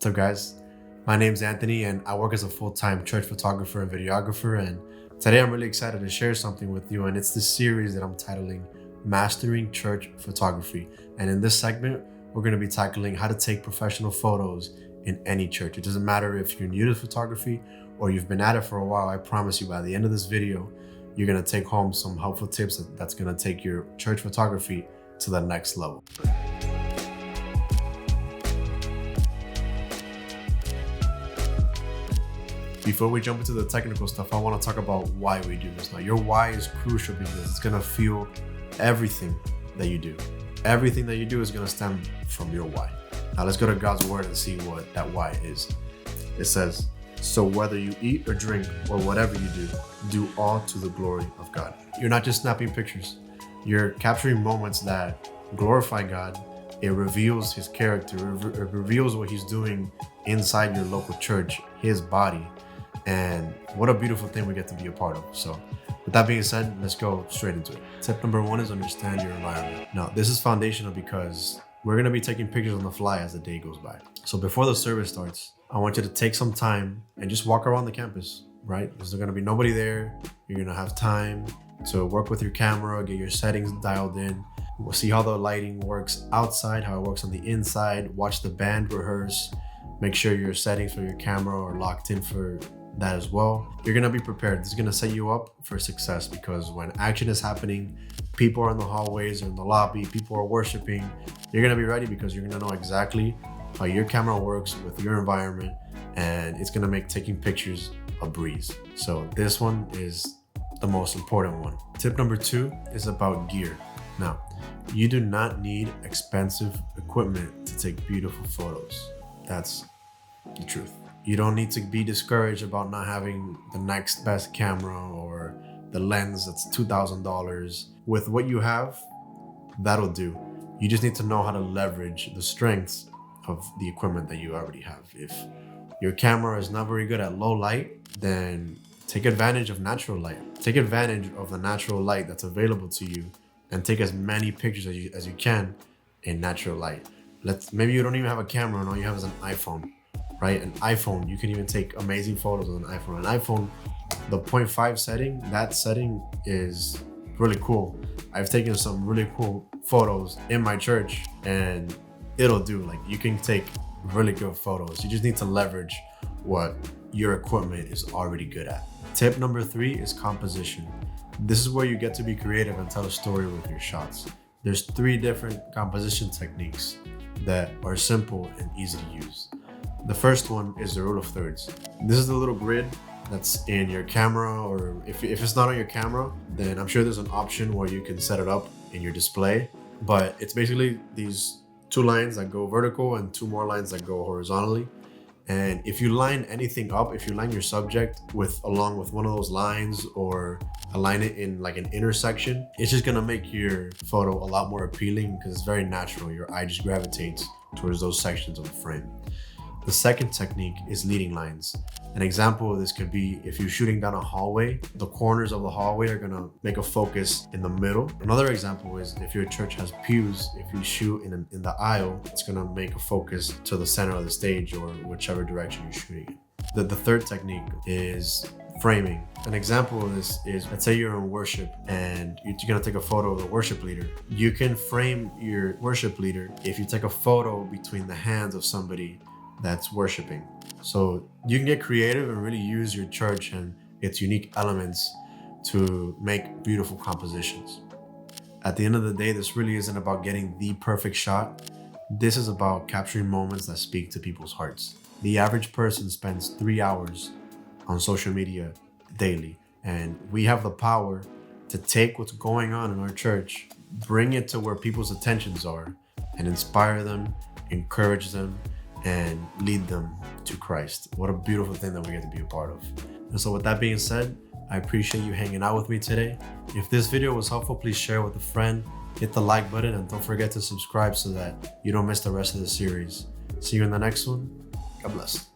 What's up, guys? My name's Anthony and I work as a full-time church photographer and videographer, and today I'm really excited to share something with you, and it's this series that I'm titling Mastering Church Photography. And in this segment, we're going to be tackling how to take professional photos in any church. It doesn't matter if you're new to photography or you've been at it for a while. I promise you, by the end of this video, you're going to take home some helpful tips that's going to take your church photography to the next level. Before we jump into the technical stuff, I want to talk about why we do this. Now, your why is crucial because it's going to fuel everything that you do. Everything that you do is going to stem from your why. Now, let's go to God's word and see what that why is. It says, "So whether you eat or drink or whatever you do all to the glory of God." You're not just snapping pictures. You're capturing moments that glorify God. It reveals his character. It reveals what he's doing inside your local church, his body. And what a beautiful thing we get to be a part of. So with that being said, let's go straight into it. Tip number 1 is understand your environment. Now, this is foundational because we're going to be taking pictures on the fly as the day goes by. So before the service starts, I want you to take some time and just walk around the campus, right? There's going to be nobody there. You're going to have time to work with your camera, get your settings dialed in. We'll see how the lighting works outside, how it works on the inside. Watch the band rehearse. Make sure your settings for your camera are locked in for that as well. You're gonna be prepared. This is gonna set you up for success because when action is happening, people are in the hallways or in the lobby, people are worshiping, you're gonna be ready because you're gonna know exactly how your camera works with your environment, and it's gonna make taking pictures a breeze. So this one is the most important one. Tip number 2 is about gear. Now, you do not need expensive equipment to take beautiful photos. That's the truth. You don't need to be discouraged about not having the next best camera or the lens that's $2,000. With what you have, that'll do. You just need to know how to leverage the strengths of the equipment that you already have. If your camera is not very good at low light, then take advantage of natural light. Take advantage of the natural light that's available to you and take as many pictures as you can in natural light. Maybe you don't even have a camera and all you have is an iPhone. Right? An iPhone, you can even take amazing photos on an iPhone. An iPhone, the 0.5 setting, that setting is really cool. I've taken some really cool photos in my church and it'll do. Like, you can take really good photos. You just need to leverage what your equipment is already good at. Tip number 3 is composition. This is where you get to be creative and tell a story with your shots. There's 3 different composition techniques that are simple and easy to use. The first one is the rule of thirds. This is the little grid that's in your camera, or if it's not on your camera, then I'm sure there's an option where you can set it up in your display. But it's basically these 2 lines that go vertical and 2 more lines that go horizontally. And if you line anything up, if you line your subject along with one of those lines or align it in like an intersection, it's just gonna make your photo a lot more appealing because it's very natural. Your eye just gravitates towards those sections of the frame. The second technique is leading lines. An example of this could be if you're shooting down a hallway, the corners of the hallway are gonna make a focus in the middle. Another example is if your church has pews, if you shoot in the aisle, it's gonna make a focus to the center of the stage or whichever direction you're shooting in. The third technique is framing. An example of this is, let's say you're in worship and you're gonna take a photo of the worship leader. You can frame your worship leader if you take a photo between the hands of somebody that's worshiping. So you can get creative and really use your church and its unique elements to make beautiful compositions. At the end of the day, this really isn't about getting the perfect shot. This is about capturing moments that speak to people's hearts. The average person spends 3 hours on social media daily, and we have the power to take what's going on in our church, bring it to where people's attentions are, and inspire them, encourage them, and lead them to Christ. What a beautiful thing that we get to be a part of. And so with that being said, I appreciate you hanging out with me today. If this video was helpful, please share it with a friend, hit the like button, and don't forget to subscribe so that you don't miss the rest of the series. See you in the next one. God bless.